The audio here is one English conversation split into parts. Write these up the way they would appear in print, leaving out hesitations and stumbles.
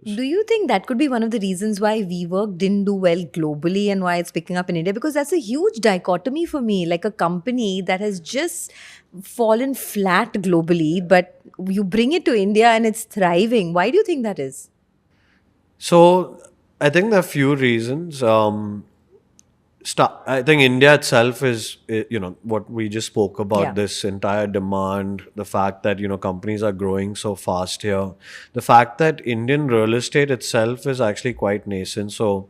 Do you think that could be one of the reasons why WeWork didn't do well globally and why it's picking up in India? Because that's a huge dichotomy for me. Like a company that has just fallen flat globally, but you bring it to India and it's thriving. Why do you think that is? So I think there are few reasons. I think India itself is, what we just spoke about, Yeah. this entire demand, the fact that, companies are growing so fast here, the fact that Indian real estate itself is actually quite nascent. So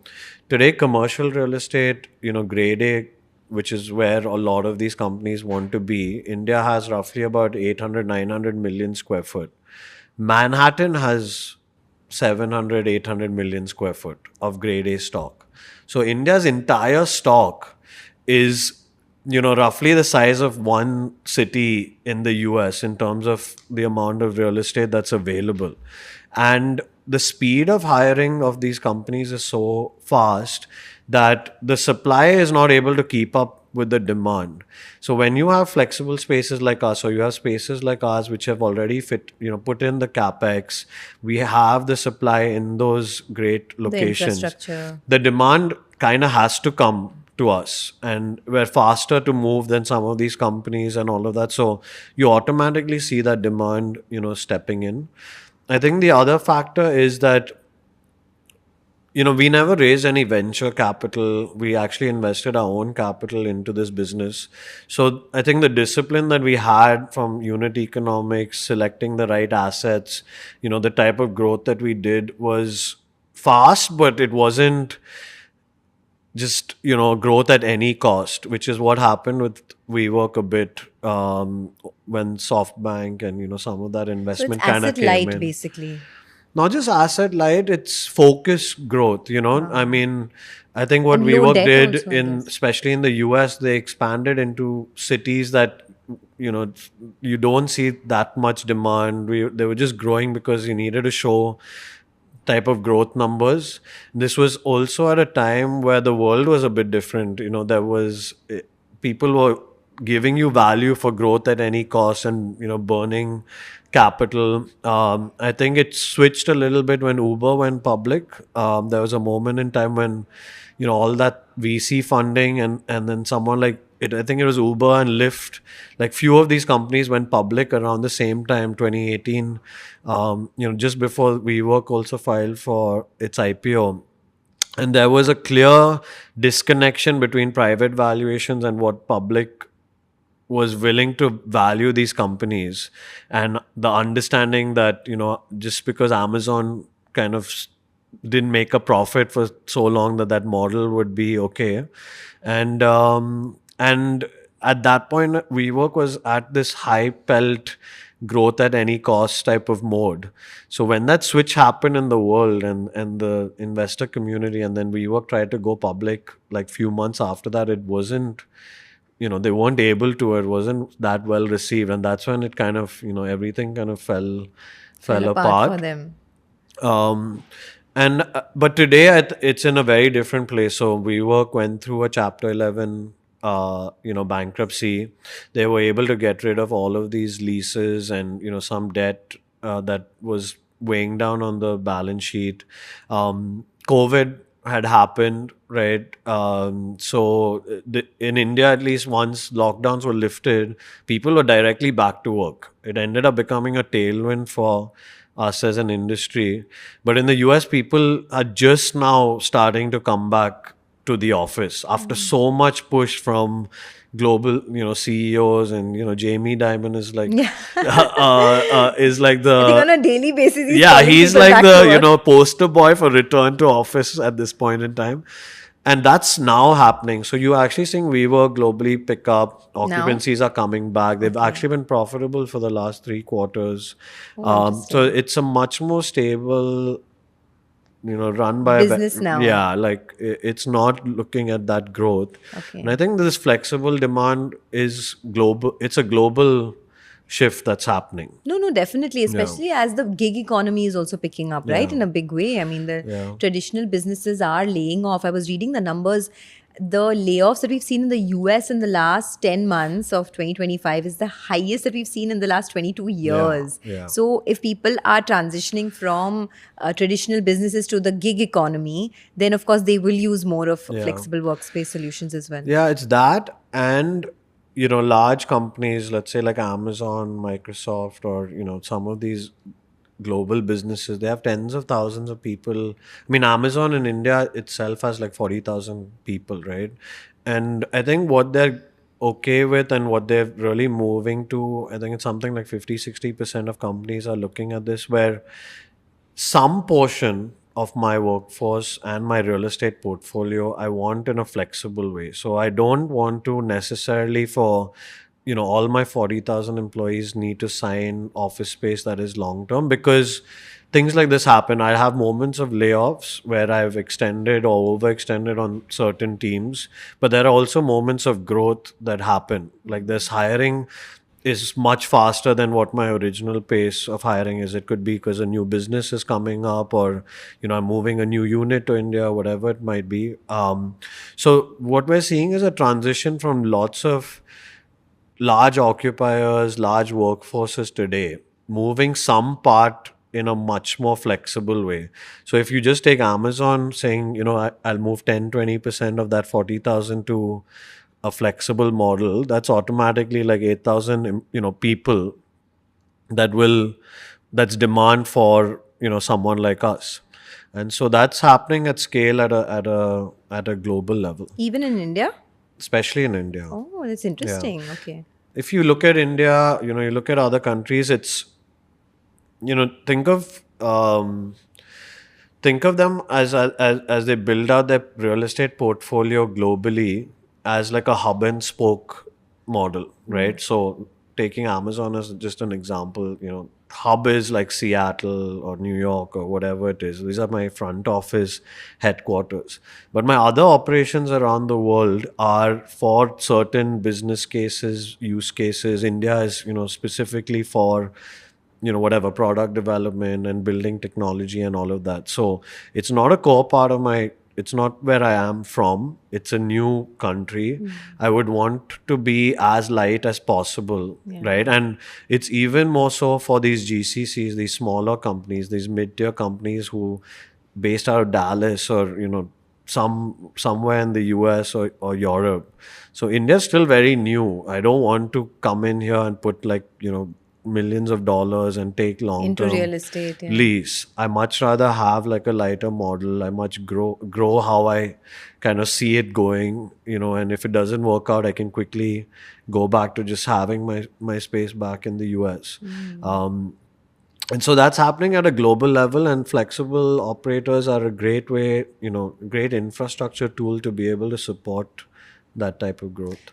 today, commercial real estate, grade A, which is where a lot of these companies want to be, India has roughly about 800, 900 million square foot. Manhattan has 700, 800 million square foot of grade A stock. So India's entire stock is, roughly the size of one city in the US in terms of the amount of real estate that's available. And the speed of hiring of these companies is so fast that the supply is not able to keep up with the demand. So when you have flexible spaces like us, or you have spaces like ours which have already put in the capex, we have the supply in those great The locations. infrastructure. The demand kind of has to come to us, and we're faster to move than some of these companies and all of that. So you automatically see that demand, stepping in. I think the other factor is that we never raised any venture capital. We actually invested our own capital into this business. So I think the discipline that we had from unit economics, selecting the right assets, the type of growth that we did was fast, but it wasn't just, growth at any cost, which is what happened with WeWork a bit, when SoftBank and, some of that So it's investment kind of asset came light, in. basically. Not just asset light, it's focused growth, I mean, I think what And low WeWork debt did also, I guess. especially in the US, they expanded into cities that, you don't see that much demand. They were just growing because you needed to show type of growth numbers. This was also at a time where the world was a bit different. There was people were giving you value for growth at any cost, and burning capital. I think it switched a little bit when Uber went public. There was a moment in time when all that VC funding, and then someone like it. I think it was Uber and Lyft. Like few of these companies went public around the same time, 2018. Just before WeWork also filed for its IPO. And there was a clear disconnection between private valuations and what public was willing to value these companies, and the understanding that just because Amazon kind of didn't make a profit for so long, that model would be okay. And at that point, WeWork was at this high pelt growth at any cost type of mode. So when that switch happened in the world, and the investor community, and then WeWork tried to go public like few months after that, it wasn't, they weren't able to. It wasn't that well received, and that's when it kind of, everything kind of fell Fell apart for apart. them. Um, and But today it's in a very different place. So WeWork went through a Chapter 11, bankruptcy. They were able to get rid of all of these leases and some debt that was weighing down on the balance sheet. COVID had happened, right? In India, at least, once lockdowns were lifted, people were directly back to work. It ended up becoming a tailwind for us as an industry. But in the US, people are just now starting to come back to the office after so much push from global, CEOs, and Jamie Dimon is like, Yeah. is like I think on the a daily basis, he's yeah, calling he's people like back the to work. poster boy for return to office at this point in time, and that's now happening. So you're actually seeing WeWork globally pick up. Now? Occupancies are coming back. They've Okay. actually been profitable for the last 3 quarters. Oh, So interesting. it's a much more stable, run by Business now. yeah, like it's not looking at that growth. And Okay. I think this flexible demand is global. It's a global shift that's happening. No, no, definitely. Yeah. Especially as the gig economy is also picking up, right? Yeah. In a big way. I mean, the Yeah. traditional businesses are laying off. I was reading the numbers. the layoffs that we've seen in the US in the last 10 months of 2025 is the highest that we've seen in the last 22 years. yeah. So if people are transitioning from traditional businesses to the gig economy, then of course they will use more of flexible workspace solutions as well. Yeah, it's that, and large companies, let's say like Amazon, Microsoft, or some of these global businesses, they have tens of thousands of people. I mean, Amazon in India itself has like 40,000 people, right? And I think what they're okay with and what they're really moving to, I think it's something like 50-60% of companies are looking at this, where some portion of my workforce and my real estate portfolio I want in a flexible way. So I don't want to necessarily for all my 40,000 employees need to sign office space that is long term, because things like this happen. I have moments of layoffs where I've extended or overextended on certain teams, but there are also moments of growth that happen. Like this hiring is much faster than what my original pace of hiring is. It could be because a new business is coming up, or I'm moving a new unit to India, whatever it might be. So what we're seeing is a transition from lots of large occupiers, large workforces today, moving some part in a much more flexible way. So if you just take Amazon saying, I'll move 10-20% of that 40,000 to a flexible model, that's automatically like 8,000, people that's demand for, someone like us. And so that's happening at scale at a global level. Even in India? Especially in India. Oh, that's interesting. Yeah. Okay. If you look at India, you look at other countries, it's, think of them as they build out their real estate portfolio globally as like a hub and spoke model, right? So taking Amazon as just an example, hub is like Seattle or New York or whatever it is. These are my front office headquarters. But my other operations around the world are for certain business cases, use cases. India is, specifically for, whatever product development and building technology and all of that. So it's not a core part of it's not where I am from. It's a new country. I would want to be as light as possible, right? And it's even more so for these GCCs, these smaller companies, these mid-tier companies who based out of Dallas or, somewhere in the US or Europe. So India's still very new. I don't want to come in here and put like, millions of dollars and take long-term into real estate lease. I much rather have like a lighter model. I much grow how I kind of see it going, and if it doesn't work out, I can quickly go back to just having my space back in the US. And so that's happening at a global level, and flexible operators are a great way, great infrastructure tool to be able to support that type of growth.